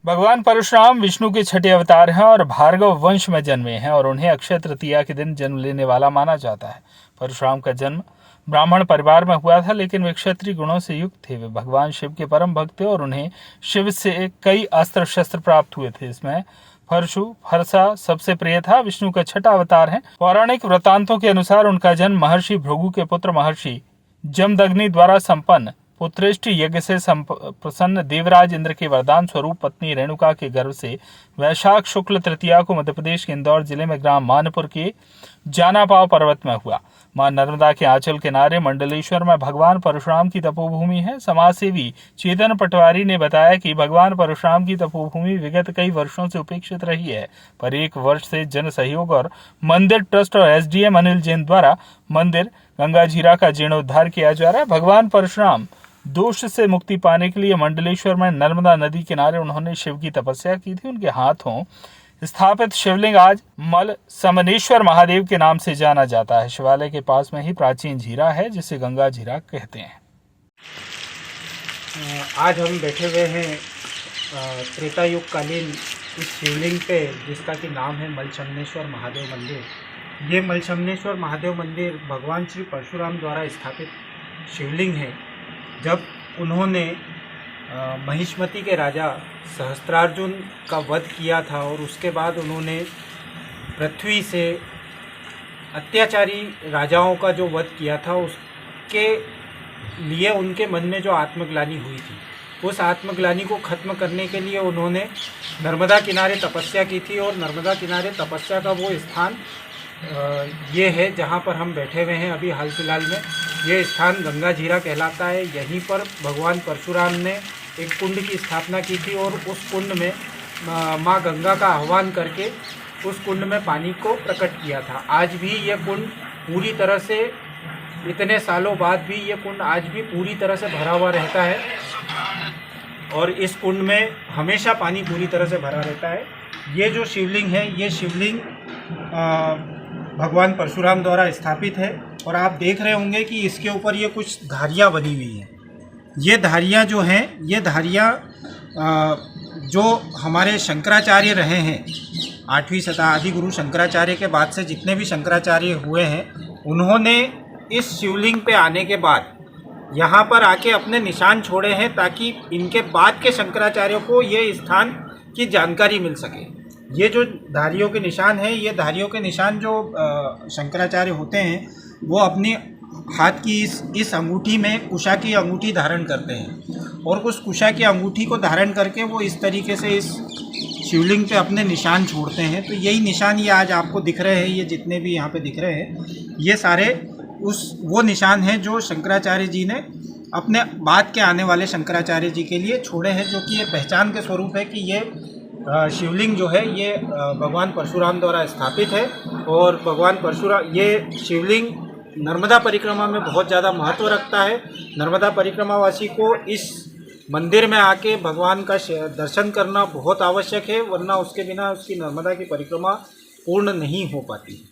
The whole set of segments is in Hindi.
भगवान परशुराम विष्णु के छठे अवतार हैं और भार्गव वंश में जन्मे हैं और उन्हें अक्षय तृतीया के दिन जन्म लेने वाला माना जाता है। परशुराम का जन्म ब्राह्मण परिवार में हुआ था, लेकिन वे क्षत्रिय गुणों से युक्त थे। वे भगवान शिव के परम भक्त थे और उन्हें शिव से कई अस्त्र शस्त्र प्राप्त हुए थे। इसमें फरसा सबसे प्रिय था। विष्णु का छठा अवतार है। पौराणिक वृत्तांतों के अनुसार उनका जन्म महर्षि भृगु के पुत्र महर्षि जमदग्नि द्वारा संपन्न पुत्रेष्टि यज्ञ से प्रसन्न देवराज इंद्र के वरदान स्वरूप पत्नी रेणुका के गर्भ से वैशाख शुक्ल तृतीया को मध्य प्रदेश के इंदौर जिले में ग्राम मानपुर के जानापाव पर्वत में हुआ। मां नर्मदा के आंचल किनारे मंडलेश्वर में भगवान परशुराम की तपोभूमि है। समाजसेवी चेतन पटवारी ने बताया कि भगवान परशुराम की तपोभूमि विगत कई वर्षों से उपेक्षित रही है, पर एक वर्ष से जन सहयोग और मंदिर ट्रस्ट और एसडीएम अनिल जैन द्वारा मंदिर गंगा झीरा का जीर्णोद्धार किया जा रहा है। भगवान परशुराम दोष से मुक्ति पाने के लिए मंडलेश्वर में नर्मदा नदी किनारे उन्होंने शिव की तपस्या की थी। उनके हाथों स्थापित शिवलिंग आज मल समनेश्वर महादेव के नाम से जाना जाता है। शिवालय के पास में ही प्राचीन झीरा है, जिसे गंगा झीरा कहते हैं। आज हम बैठे हुए हैं त्रेता युग कालीन इस शिवलिंग पे, जिसका कि नाम है मलछमनेश्वर महादेव मंदिर। ये मलछमनेश्वर महादेव मंदिर भगवान श्री परशुराम द्वारा स्थापित शिवलिंग है। जब उन्होंने महिष्मति के राजा सहस्त्रार्जुन का वध किया था और उसके बाद उन्होंने पृथ्वी से अत्याचारी राजाओं का जो वध किया था, उसके लिए उनके मन में जो आत्मग्लानि हुई थी, उस आत्मग्लानि को ख़त्म करने के लिए उन्होंने नर्मदा किनारे तपस्या की थी। और नर्मदा किनारे तपस्या का वो स्थान ये है जहाँ पर हम बैठे हुए हैं अभी हाल फिलहाल में। ये स्थान गंगा झीरा कहलाता है। यहीं पर भगवान परशुराम ने एक कुंड की स्थापना की थी और उस कुंड में माँ गंगा का आह्वान करके उस कुंड में पानी को प्रकट किया था। आज भी ये कुंड पूरी तरह से, इतने सालों बाद भी ये कुंड आज भी पूरी तरह से भरा हुआ रहता है और इस कुंड में हमेशा पानी पूरी तरह से भरा रहता है। ये जो शिवलिंग है, ये शिवलिंग भगवान परशुराम द्वारा स्थापित है और आप देख रहे होंगे कि इसके ऊपर ये कुछ धारियाँ बनी हुई हैं। ये धारियाँ जो हैं, ये धारियाँ जो हमारे शंकराचार्य रहे हैं, 8वीं शताब्दी गुरु शंकराचार्य के बाद से जितने भी शंकराचार्य हुए हैं, उन्होंने इस शिवलिंग पे आने के बाद यहाँ पर आके अपने निशान छोड़े हैं, ताकि इनके बाद के शंकराचार्यों को ये स्थान की जानकारी मिल सके। ये जो धारियों के निशान हैं, ये धारियों के निशान जो शंकराचार्य होते हैं, वो अपनी हाथ की इस अंगूठी में कुशा की अंगूठी धारण करते हैं और उस कुशा की अंगूठी को धारण करके वो इस तरीके से इस शिवलिंग पे अपने निशान छोड़ते हैं। तो यही निशान ये आज आपको दिख रहे हैं, ये जितने भी यहाँ पे दिख रहे हैं, ये सारे वो निशान हैं जो शंकराचार्य जी ने अपने बाद के आने वाले शंकराचार्य जी के लिए छोड़े हैं, जो कि ये पहचान के स्वरूप है कि ये शिवलिंग जो है ये भगवान परशुराम द्वारा स्थापित है। और भगवान परशुराम, ये शिवलिंग नर्मदा परिक्रमा में बहुत ज़्यादा महत्व रखता है। नर्मदा परिक्रमावासी को इस मंदिर में आके भगवान का दर्शन करना बहुत आवश्यक है, वरना उसके बिना उसकी नर्मदा की परिक्रमा पूर्ण नहीं हो पाती।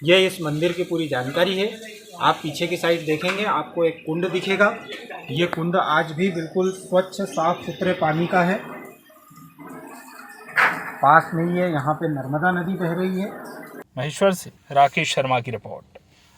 यह इस मंदिर की पूरी जानकारी है। आप पीछे की साइड देखेंगे, आपको एक कुंड दिखेगा। ये कुंड आज भी बिल्कुल स्वच्छ साफ सुथरे पानी का है। पास में ही है, यहाँ पे नर्मदा नदी बह रही है। महेश्वर से राकेश शर्मा की रिपोर्ट।